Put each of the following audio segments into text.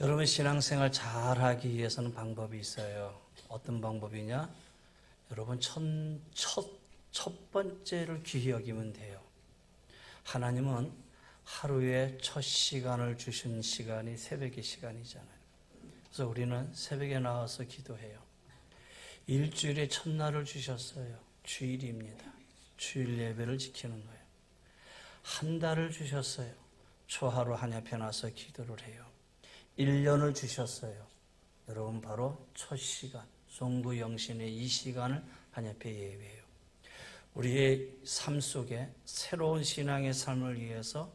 여러분 신앙생활 잘하기 위해서는 방법이 있어요. 어떤 방법이냐? 여러분 첫 번째를 귀히 여기면 돼요. 하나님은 하루에 첫 시간을 주신 시간이 새벽의 시간이잖아요. 그래서 우리는 새벽에 나와서 기도해요. 일주일의 첫날을 주셨어요. 주일입니다. 주일 예배를 지키는 거예요. 한 달을 주셨어요. 초하루 한 옆에 나서 기도를 해요. 1년을 주셨어요. 여러분 바로 첫 시간, 송구영신의 이 시간을 한 옆에 예배해요. 우리의 삶 속에 새로운 신앙의 삶을 위해서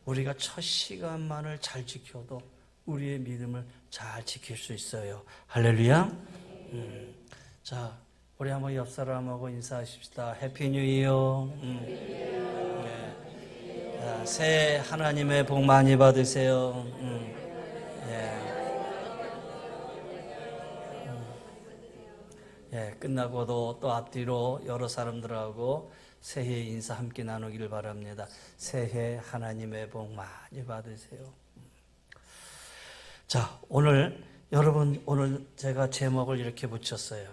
우리가 첫 시간만을 잘 지켜도 우리의 믿음을 잘 지킬 수 있어요. 할렐루야. 자, 우리 한번 옆 사람하고 인사하십시다. 해피 뉴 이어. 네. 새해 하나님의 복 많이 받으세요. 끝나고도 또 앞뒤로 여러 사람들하고 새해 인사 함께 나누기를 바랍니다. 새해 하나님의 복 많이 받으세요. 자, 여러분 오늘 제가 제목을 이렇게 붙였어요.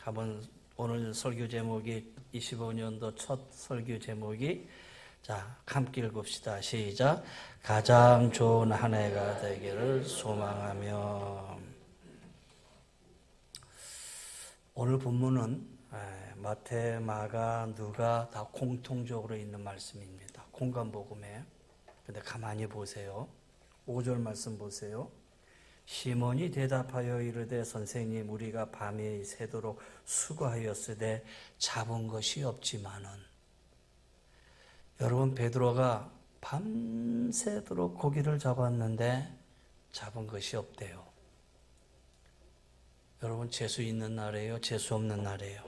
한번 오늘 설교 제목이 25년도 첫 설교 제목이 자, 함께 읽읍시다. 시작. 가장 좋은 한 해가 되기를 소망하며. 오늘 본문은 마태, 마가, 누가 다 공통적으로 있는 말씀입니다. 공간복음에. 근데 가만히 보세요. 5절 말씀 보세요. 시몬이 대답하여 이르되 선생님 우리가 밤이 새도록 수고하였으되 잡은 것이 없지만은. 여러분 베드로가 밤새도록 고기를 잡았는데 잡은 것이 없대요. 여러분 재수 있는 날이에요? 재수 없는 날이에요?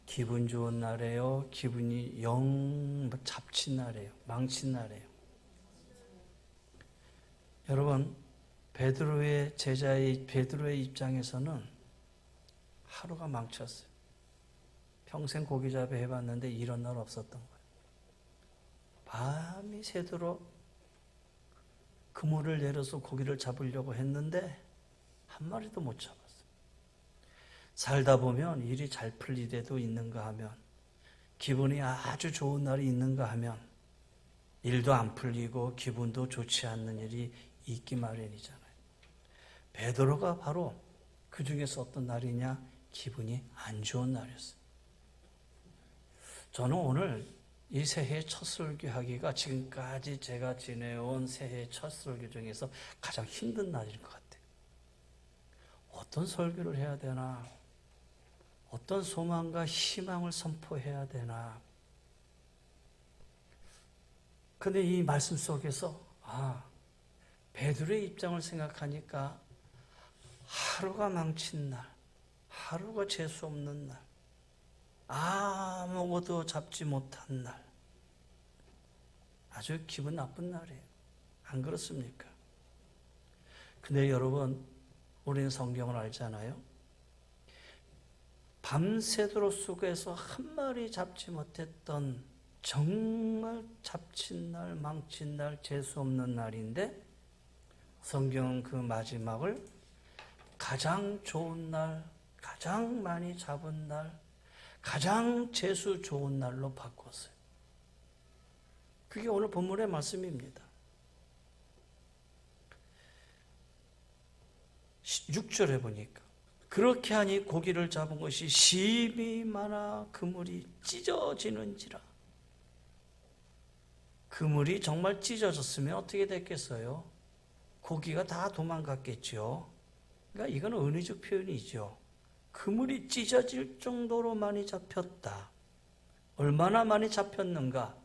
기분 좋은 날이에요? 기분이 영 잡친 날이에요? 망친 날이에요? 여러분 베드로의 베드로의 입장에서는 하루가 망쳤어요. 평생 고기잡이 해봤는데 이런 날 없었던 거예요. 밤이 새도록 그물을 내려서 고기를 잡으려고 했는데 한 마리도 못 잡았어요. 살다 보면 일이 잘 풀릴 때도 있는가 하면, 기분이 아주 좋은 날이 있는가 하면 일도 안 풀리고 기분도 좋지 않는 일이 있기 마련이잖아요. 베드로가 바로 그 중에서 어떤 날이냐? 기분이 안 좋은 날이었어요. 저는 오늘 이 새해 첫 설교하기가 지금까지 제가 지내온 새해 첫 설교 중에서 가장 힘든 날일 것 같아요. 어떤 설교를 해야 되나? 어떤 소망과 희망을 선포해야 되나? 근데 이 말씀 속에서 베드로의 입장을 생각하니까 하루가 망친 날, 하루가 재수 없는 날, 아무것도 잡지 못한 날, 아주 기분 나쁜 날이에요. 안 그렇습니까? 근데 여러분 우리는 성경을 알잖아요. 밤새도록 수고해서 한 마리 잡지 못했던 정말 잡친 날, 망친 날, 재수 없는 날인데 성경은 그 마지막을 가장 좋은 날, 가장 많이 잡은 날, 가장 재수 좋은 날로 바꿨어요. 그게 오늘 본문의 말씀입니다. 6절에 보니까 그렇게 하니 고기를 잡은 것이 심히 많아 그물이 찢어지는지라. 그물이 정말 찢어졌으면 어떻게 됐겠어요? 고기가 다 도망갔겠죠. 그러니까 이건 은유적 표현이죠. 그물이 찢어질 정도로 많이 잡혔다. 얼마나 많이 잡혔는가?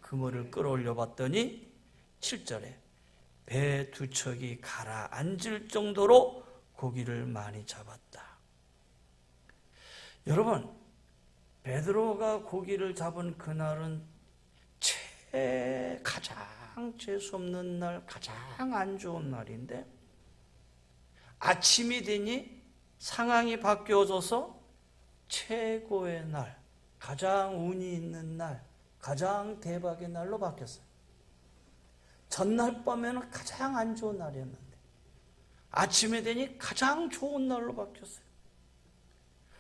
그물을 끌어올려 봤더니 7절에 배 두 척이 가라앉을 정도로 고기를 많이 잡았다. 여러분, 베드로가 고기를 잡은 그날은 가장 재수 없는 날, 가장 안 좋은 날인데 아침이 되니 상황이 바뀌어져서 최고의 날, 가장 운이 있는 날, 가장 대박의 날로 바뀌었어요. 전날 밤에는 가장 안 좋은 날이었는데 아침에 되니 가장 좋은 날로 바뀌었어요.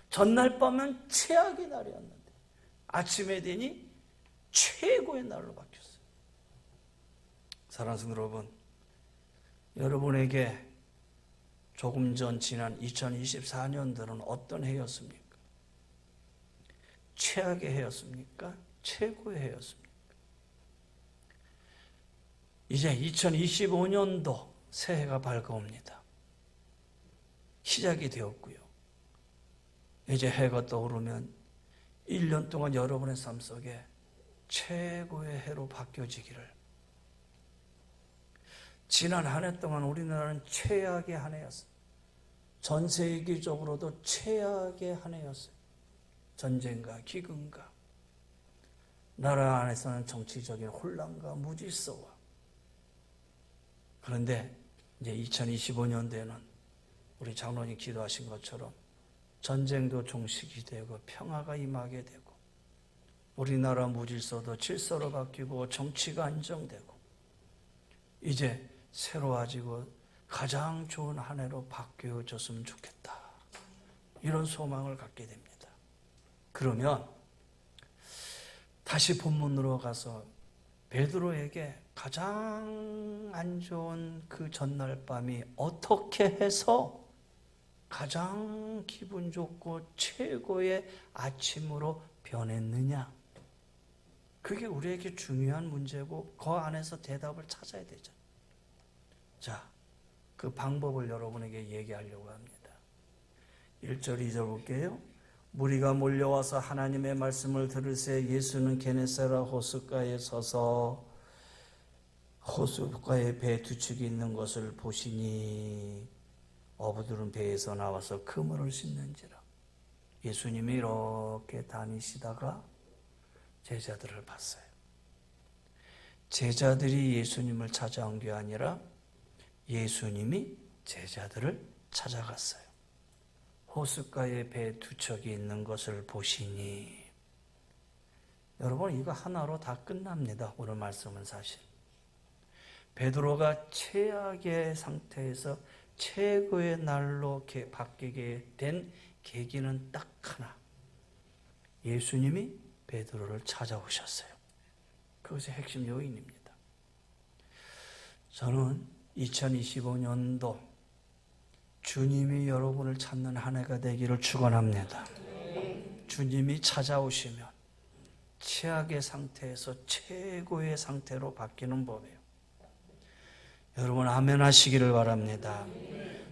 전날 밤은 최악의 날이었는데 아침에 되니 최고의 날로 바뀌었어요. 사랑하는 성도 여러분, 여러분에게 조금 전 지난 2024년도는 어떤 해였습니까? 최악의 해였습니까? 최고의 해였습니까? 이제 2025년도 새해가 밝아옵니다. 시작이 되었고요. 이제 해가 떠오르면 1년 동안 여러분의 삶 속에 최고의 해로 바뀌어지기를. 지난 한 해 동안 우리나라는 최악의 한 해였어요. 전 세계적으로도 최악의 한 해였어요. 전쟁과 기근과 나라 안에서는 정치적인 혼란과 무질서와. 그런데 이제 2025년도에는 우리 장로님 기도하신 것처럼 전쟁도 종식이 되고 평화가 임하게 되고 우리나라 무질서도 질서로 바뀌고 정치가 안정되고 이제 새로워지고 가장 좋은 한 해로 바뀌어졌으면 좋겠다. 이런 소망을 갖게 됩니다. 그러면 다시 본문으로 가서 베드로에게 가장 안 좋은 그 전날 밤이 어떻게 해서 가장 기분 좋고 최고의 아침으로 변했느냐? 그게 우리에게 중요한 문제고 그 안에서 대답을 찾아야 되죠. 자, 그 방법을 여러분에게 얘기하려고 합니다. 1절, 2절 볼게요. 무리가 몰려와서 하나님의 말씀을 들으세 예수는 게네사라 호숫가에 서서 호숫가에 배 두 척이 있는 것을 보시니 어부들은 배에서 나와서 그물을 씻는지라. 예수님이 이렇게 다니시다가 제자들을 봤어요. 제자들이 예수님을 찾아온 게 아니라 예수님이 제자들을 찾아갔어요. 호숫가에 배 두 척이 있는 것을 보시니. 여러분, 이거 하나로 다 끝납니다. 오늘 말씀은 사실. 베드로가 최악의 상태에서 최고의 날로 바뀌게 된 계기는 딱 하나. 예수님이 베드로를 찾아오셨어요. 그것이 핵심 요인입니다. 저는 2025년도 주님이 여러분을 찾는 한 해가 되기를 축원합니다. 주님이 찾아오시면 최악의 상태에서 최고의 상태로 바뀌는 법이에요. 여러분 아멘 하시기를 바랍니다.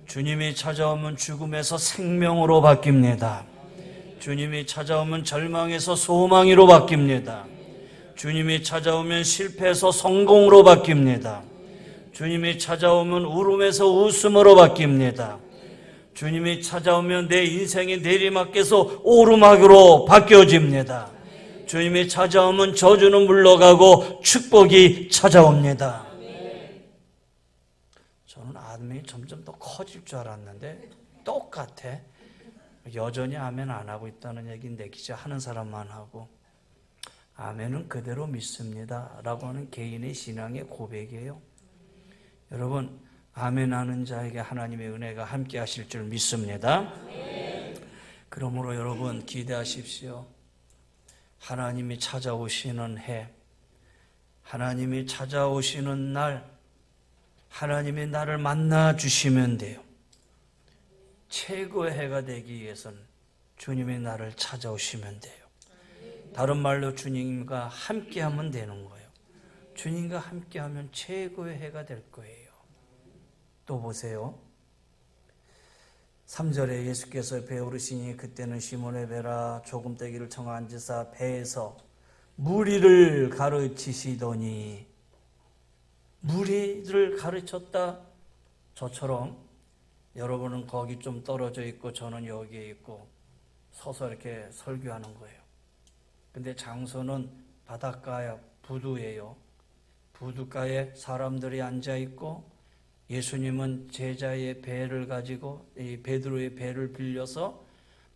주님이 찾아오면 죽음에서 생명으로 바뀝니다. 주님이 찾아오면 절망에서 소망으로 바뀝니다. 주님이 찾아오면 실패에서 성공으로 바뀝니다. 주님이 찾아오면 울음에서 웃음으로 바뀝니다. 주님이 찾아오면 내 인생의 내리막에서 오르막으로 바뀌어집니다. 주님이 찾아오면 저주는 물러가고 축복이 찾아옵니다. 저는 아멘이 점점 더 커질 줄 알았는데 똑같아. 여전히 아멘 안 하고 있다는 얘기인데 기자 하는 사람만 하고 아멘은 그대로 믿습니다 라고 하는 개인의 신앙의 고백이에요. 여러분 아멘 하는 자에게 하나님의 은혜가 함께 하실 줄 믿습니다. 그러므로 여러분 기대하십시오. 하나님이 찾아오시는 해, 하나님이 찾아오시는 날, 하나님이 나를 만나 주시면 돼요. 최고의 해가 되기 위해서는 주님이 나를 찾아오시면 돼요. 다른 말로 주님과 함께하면 되는 거예요. 주님과 함께하면 최고의 해가 될 거예요. 또 보세요. 3절에 예수께서 배에 오르시니 그때는 시몬의 배라 조금떼기를 쳐 앉으사 배에서 무리를 가르치시더니. 무리를 가르쳤다. 저처럼 여러분은 거기 좀 떨어져 있고 저는 여기에 있고 서서 이렇게 설교하는 거예요. 근데 장소는 바닷가 부두예요. 부두가에 사람들이 앉아 있고 예수님은 제자의 배를 가지고 이 베드로의 배를 빌려서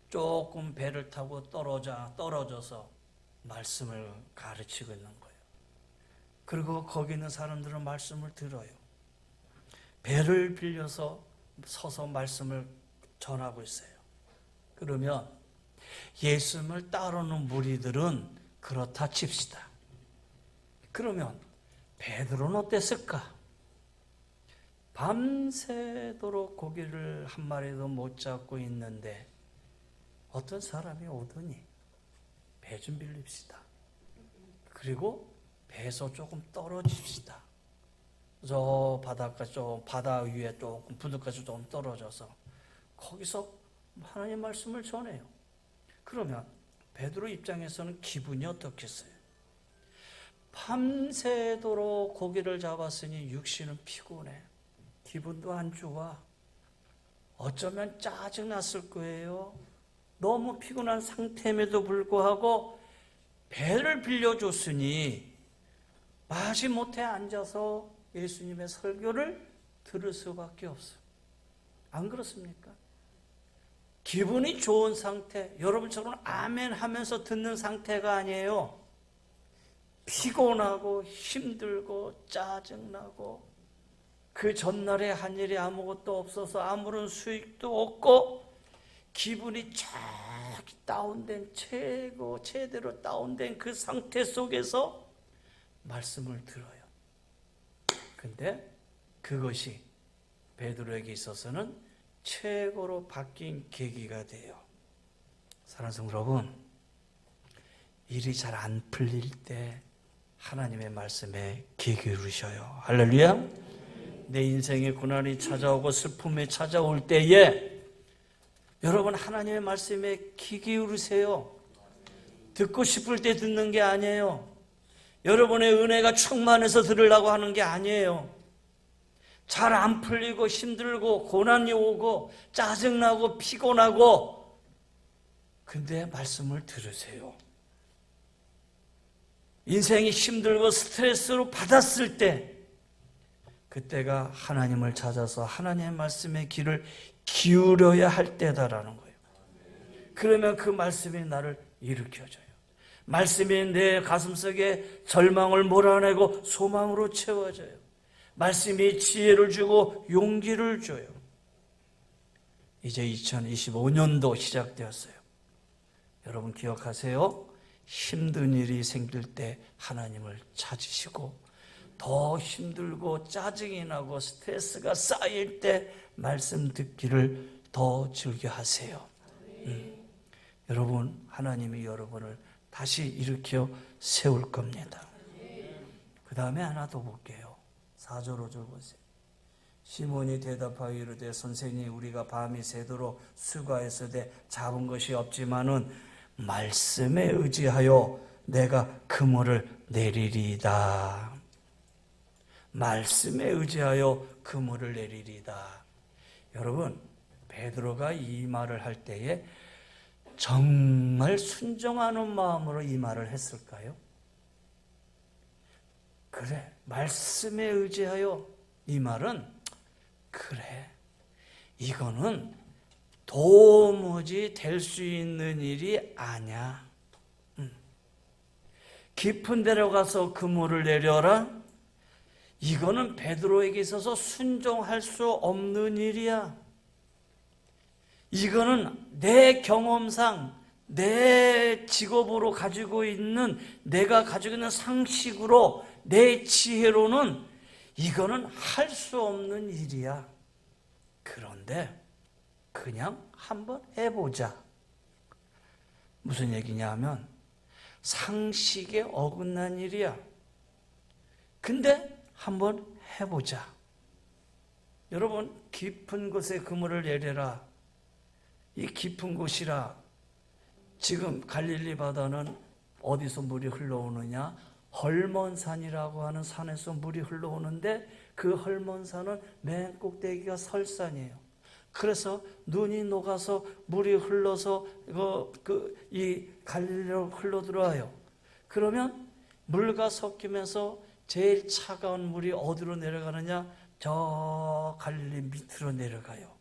조금 배를 타고 떨어져서 말씀을 가르치고 있는 거예요. 그리고 거기 있는 사람들은 말씀을 들어요. 배를 빌려서 서서 말씀을 전하고 있어요. 그러면 예수님을 따르는 무리들은 그렇다 칩시다. 그러면 베드로는 어땠을까? 밤새도록 고기를 한 마리도 못 잡고 있는데 어떤 사람이 오더니 배 좀 빌립시다. 그리고 배에서 조금 떨어집시다. 저 바닷가 좀 바다 위에 조금 부둣가에서 좀 떨어져서 거기서 하나님 말씀을 전해요. 그러면 베드로 입장에서는 기분이 어떻겠어요? 밤새도록 고기를 잡았으니 육신은 피곤해. 기분도 안 좋아. 어쩌면 짜증났을 거예요. 너무 피곤한 상태임에도 불구하고 배를 빌려줬으니 마지못해 앉아서 예수님의 설교를 들을 수밖에 없어요. 안 그렇습니까? 기분이 좋은 상태, 여러분처럼 아멘 하면서 듣는 상태가 아니에요. 피곤하고 힘들고 짜증나고 그 전날에 한 일이 아무것도 없어서 아무런 수익도 없고 기분이 쫙 다운된 제대로 다운된 그 상태 속에서 말씀을 들어요. 근데 그것이 베드로에게 있어서는 최고로 바뀐 계기가 돼요. 사랑하는 성도 여러분, 일이 잘 안 풀릴 때 하나님의 말씀에 귀 기울이셔요. 할렐루야. 내 인생에 고난이 찾아오고 슬픔이 찾아올 때에 여러분 하나님의 말씀에 귀 기울이세요. 듣고 싶을 때 듣는 게 아니에요. 여러분의 은혜가 충만해서 들으려고 하는 게 아니에요. 잘 안 풀리고 힘들고 고난이 오고 짜증나고 피곤하고 근데 말씀을 들으세요. 인생이 힘들고 스트레스로 받았을 때 그때가 하나님을 찾아서 하나님의 말씀에 귀를 기울여야 할 때다라는 거예요. 그러면 그 말씀이 나를 일으켜줘요. 말씀이 내 가슴속에 절망을 몰아내고 소망으로 채워져요. 말씀이 지혜를 주고 용기를 줘요. 이제 2025년도 시작되었어요. 여러분 기억하세요? 힘든 일이 생길 때 하나님을 찾으시고 더 힘들고 짜증이 나고 스트레스가 쌓일 때 말씀 듣기를 더 즐겨 하세요. 여러분 하나님이 여러분을 다시 일으켜 세울 겁니다. 그 다음에 하나 더 볼게요. 4절 5절 보세요. 시몬이 대답하여 이르되 선생님 우리가 밤이 새도록 수고하였으되 잡은 것이 없지만은 말씀에 의지하여 내가 그물을 내리리이다. 말씀에 의지하여 그물을 내리리이다. 여러분 베드로가 이 말을 할 때에 정말 순종하는 마음으로 이 말을 했을까요? 그래, 말씀에 의지하여 이 말은 그래, 이거는 도무지 될 수 있는 일이 아니야. 깊은 데로 가서 그물을 내려라. 이거는 베드로에게 있어서 순종할 수 없는 일이야. 이거는 내 경험상, 내 직업으로 가지고 있는, 내가 가지고 있는 상식으로, 내 지혜로는 이거는 할 수 없는 일이야. 그런데 그냥 한번 해보자. 무슨 얘기냐 하면 상식에 어긋난 일이야. 근데 한번 해보자. 여러분 깊은 곳에 그물을 내려라. 이 깊은 곳이라. 지금 갈릴리 바다는 어디서 물이 흘러오느냐? 헐몬산이라고 하는 산에서 물이 흘러오는데 그 헐몬산은 맨 꼭대기가 설산이에요. 그래서 눈이 녹아서 물이 흘러서 이 갈릴리로 흘러 들어와요. 그러면 물과 섞이면서 제일 차가운 물이 어디로 내려가느냐? 저 갈릴리 밑으로 내려가요.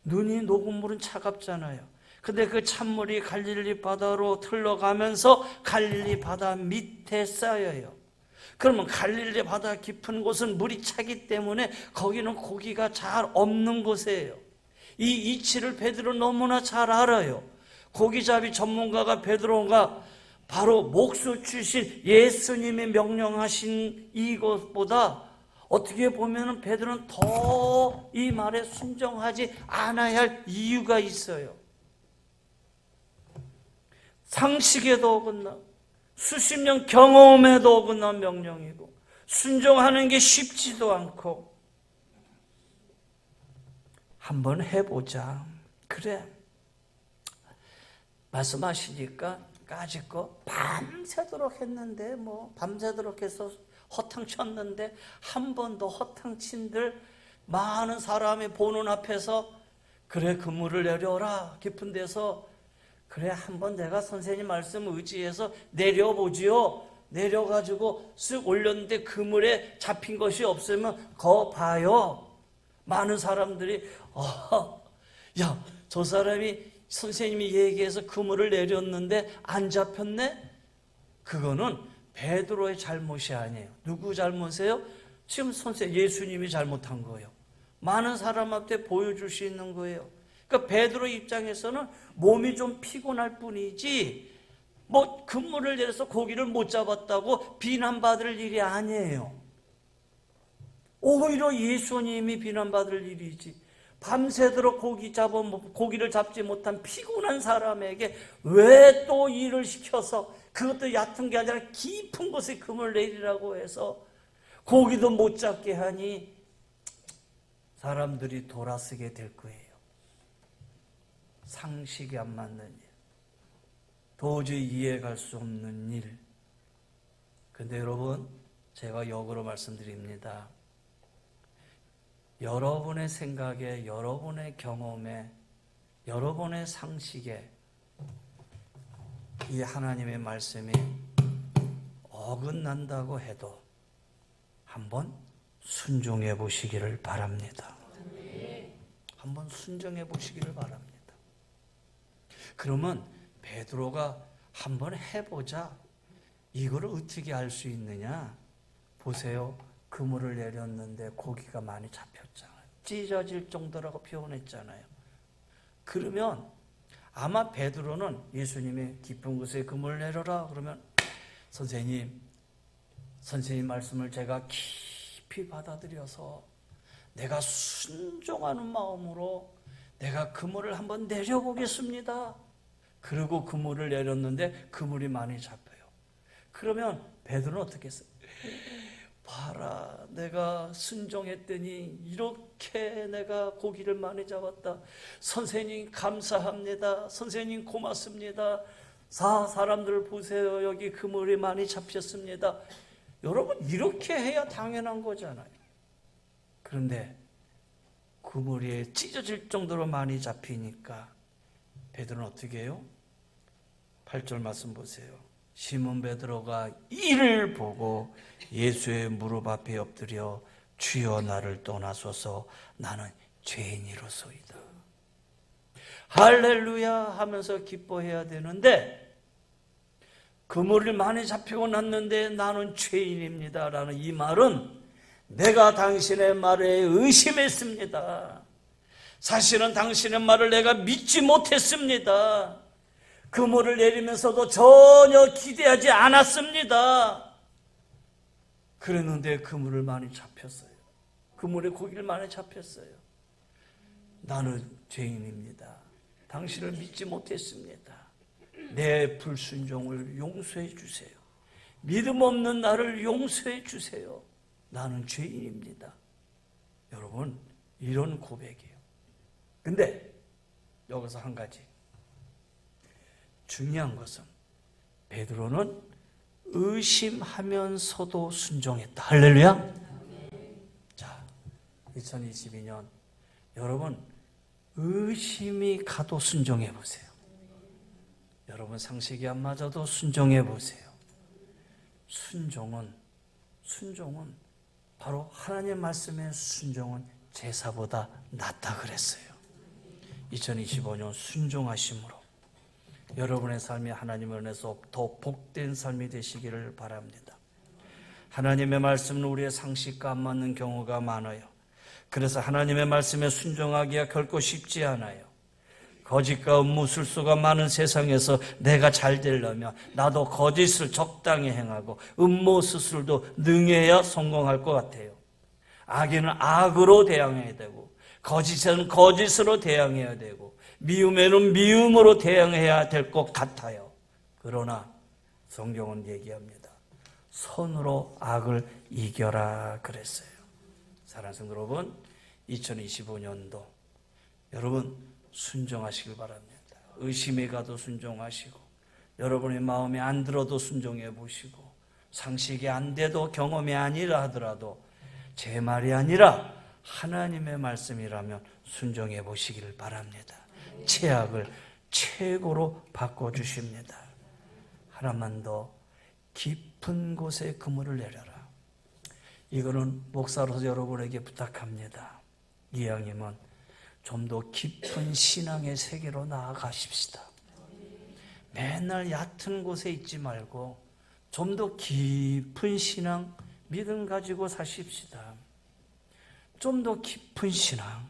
눈이 녹은 물은 차갑잖아요. 근데 그 찬물이 갈릴리 바다로 흘러가면서 갈릴리 바다 밑에 쌓여요. 그러면 갈릴리 바다 깊은 곳은 물이 차기 때문에 거기는 고기가 잘 없는 곳이에요. 이 이치를 베드로 너무나 잘 알아요. 고기잡이 전문가가 베드로가 바로 목수 출신 예수님이 명령하신 이것보다 어떻게 보면 베드로는 더 이 말에 순종하지 않아야 할 이유가 있어요. 상식에도 어긋나 수십 년 경험에도 어긋난 명령이고 순종하는 게 쉽지도 않고 한번 해보자. 그래. 말씀하시니까 까짓거 밤새도록 했는데 밤새도록 해서 허탕 쳤는데 한 번도 허탕 친들 많은 사람이 보는 앞에서 그래 그물을 내려라 깊은 데서 그래 한번 내가 선생님 말씀 의지해서 내려보지요. 내려가지고 쓱 올렸는데 그물에 잡힌 것이 없으면 거 봐요. 많은 사람들이 야, 저 사람이 선생님이 얘기해서 그물을 내렸는데 안 잡혔네? 그거는 베드로의 잘못이 아니에요. 누구 잘못이에요? 지금 선생님 예수님이 잘못한 거예요. 많은 사람 앞에 보여줄 수 있는 거예요. 그러니까 베드로 입장에서는 몸이 좀 피곤할 뿐이지 그물을 내려서 고기를 못 잡았다고 비난받을 일이 아니에요. 오히려 예수님이 비난받을 일이지. 밤새도록 고기를 잡지 못한 피곤한 사람에게 왜 또 일을 시켜서 그것도 얕은 게 아니라 깊은 곳에 그물 내리라고 해서 고기도 못 잡게 하니 사람들이 돌아서게 될 거예요. 상식이 안 맞는 일, 도저히 이해갈 수 없는 일. 근데 여러분, 제가 역으로 말씀드립니다. 여러분의 생각에, 여러분의 경험에, 여러분의 상식에 이 하나님의 말씀이 어긋난다고 해도 한번 순종해 보시기를 바랍니다. 한번 순종해 보시기를 바랍니다. 그러면 베드로가 한번 해보자. 이걸 어떻게 알 수 있느냐? 보세요. 그물을 내렸는데 고기가 많이 잡혔잖아요. 찢어질 정도라고 표현했잖아요. 그러면 아마 베드로는 예수님이 깊은 곳에 그물을 내려라 그러면 선생님 말씀을 제가 깊이 받아들여서 내가 순종하는 마음으로 내가 그물을 한번 내려보겠습니다. 그리고 그물을 내렸는데 그물이 많이 잡혀요. 그러면 베드로는 어떻게 했어요? 봐라, 내가 순종했더니 이렇게 내가 고기를 많이 잡았다. 선생님 감사합니다. 선생님 고맙습니다. 사람들 보세요. 여기 그물이 많이 잡혔습니다. 여러분 이렇게 해야 당연한 거잖아요. 그런데 그물이 찢어질 정도로 많이 잡히니까 베드로는 어떻게 해요? 8절 말씀 보세요. 시몬 베드로가 이를 보고 예수의 무릎 앞에 엎드려 주여 나를 떠나소서 나는 죄인이로소이다. 할렐루야 하면서 기뻐해야 되는데 그물이 많이 잡히고 났는데 나는 죄인입니다 라는 이 말은 내가 당신의 말에 의심했습니다. 사실은 당신의 말을 내가 믿지 못했습니다. 그물을 내리면서도 전혀 기대하지 않았습니다. 그랬는데 그물을 많이 잡혔어요. 그물에 고기를 많이 잡혔어요. 나는 죄인입니다. 당신을 믿지 못했습니다. 내 불순종을 용서해 주세요. 믿음 없는 나를 용서해 주세요. 나는 죄인입니다. 여러분, 이런 고백이에요. 근데 여기서 한 가지 중요한 것은 베드로는 의심하면서도 순종했다. 할렐루야. 자, 2022년 여러분 의심이 가도 순종해 보세요. 여러분 상식이 안 맞아도 순종해 보세요. 순종은 바로 하나님 말씀의 순종은 제사보다 낫다 그랬어요. 2025년 순종하심으로 여러분의 삶이 하나님의 은혜에서 더 복된 삶이 되시기를 바랍니다. 하나님의 말씀은 우리의 상식과 안 맞는 경우가 많아요. 그래서 하나님의 말씀에 순종하기가 결코 쉽지 않아요. 거짓과 음모술수가 많은 세상에서 내가 잘 되려면 나도 거짓을 적당히 행하고 음모수술도 능해야 성공할 것 같아요. 악에는 악으로 대항해야 되고, 거짓에는 거짓으로 대항해야 되고, 미움에는 미움으로 대항해야 될 것 같아요. 그러나 성경은 얘기합니다. 선으로 악을 이겨라 그랬어요. 사랑하는 성도 여러분, 2025년도 여러분 순종하시길 바랍니다. 의심이 가도 순종하시고, 여러분의 마음에 안 들어도 순종해 보시고, 상식이 안 돼도 경험이 아니라 하더라도 제 말이 아니라 하나님의 말씀이라면 순종해 보시길 바랍니다. 최악을 최고로 바꿔주십니다. 하나만 더 깊은 곳에 그물을 내려라. 이거는 목사로서 여러분에게 부탁합니다. 이왕이면 좀 더 깊은 신앙의 세계로 나아가십시다. 맨날 얕은 곳에 있지 말고 좀 더 깊은 신앙, 믿음 가지고 사십시다. 좀 더 깊은 신앙.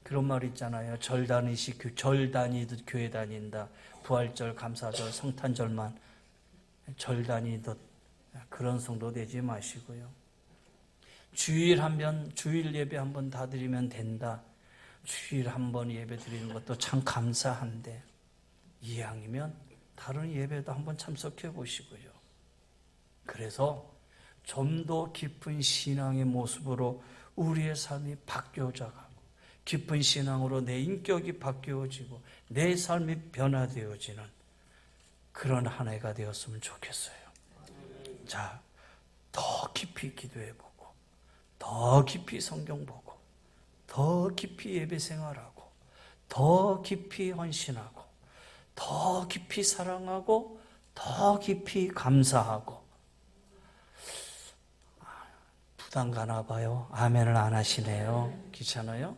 그런 말 있잖아요. 절 다니듯 교회 다닌다. 부활절, 감사절, 성탄절만 절 다니듯 그런 성도 되지 마시고요. 주일 예배 한 번 다 드리면 된다. 주일 한 번 예배 드리는 것도 참 감사한데, 이왕이면 다른 예배도 한번 참석해 보시고요. 그래서 좀 더 깊은 신앙의 모습으로 우리의 삶이 바뀌어져가고, 깊은 신앙으로 내 인격이 바뀌어지고 내 삶이 변화되어지는 그런 한 해가 되었으면 좋겠어요. 자, 더 깊이 기도해보고, 더 깊이 성경 보고, 더 깊이 예배 생활하고, 더 깊이 헌신하고, 더 깊이 사랑하고, 더 깊이 감사하고. 부담 가나 봐요. 아멘을 안 하시네요. 귀찮아요?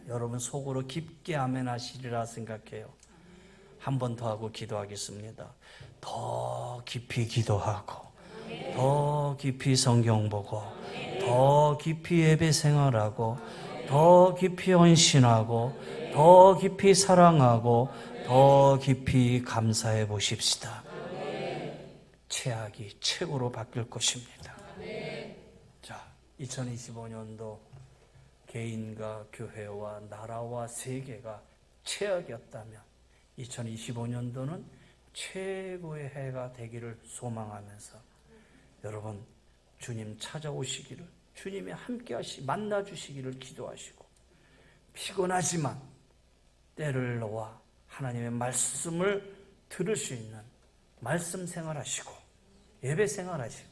여러분 속으로 깊게 아멘 하시리라 생각해요. 한 번 더 하고 기도하겠습니다. 더 깊이 기도하고, 더 깊이 성경 보고, 더 깊이 예배 생활하고, 더 깊이 헌신하고, 더 깊이 사랑하고, 더 깊이 감사해 보십시다. 최악이 최고로 바뀔 것입니다. 자, 2025년도 개인과 교회와 나라와 세계가 최악이었다면 2025년도는 최고의 해가 되기를 소망하면서 여러분 주님 찾아오시기를, 주님이 함께 만나 주시기를 기도하시고, 피곤하지만 때를 놓아 하나님의 말씀을 들을 수 있는 말씀 생활하시고, 예배 생활하시고,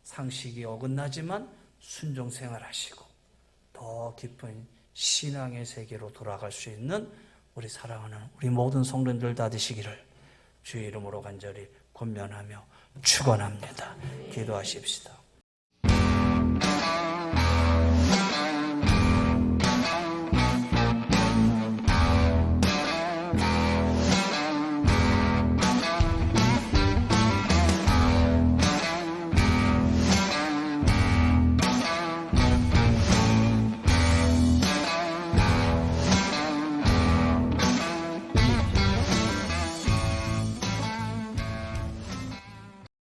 상식이 어긋나지만 순종 생활하시고, 더 깊은 신앙의 세계로 돌아갈 수 있는 우리 사랑하는 우리 모든 성도님들 다 되시기를 주의 이름으로 간절히 권면하며 축원합니다. 기도하십시다.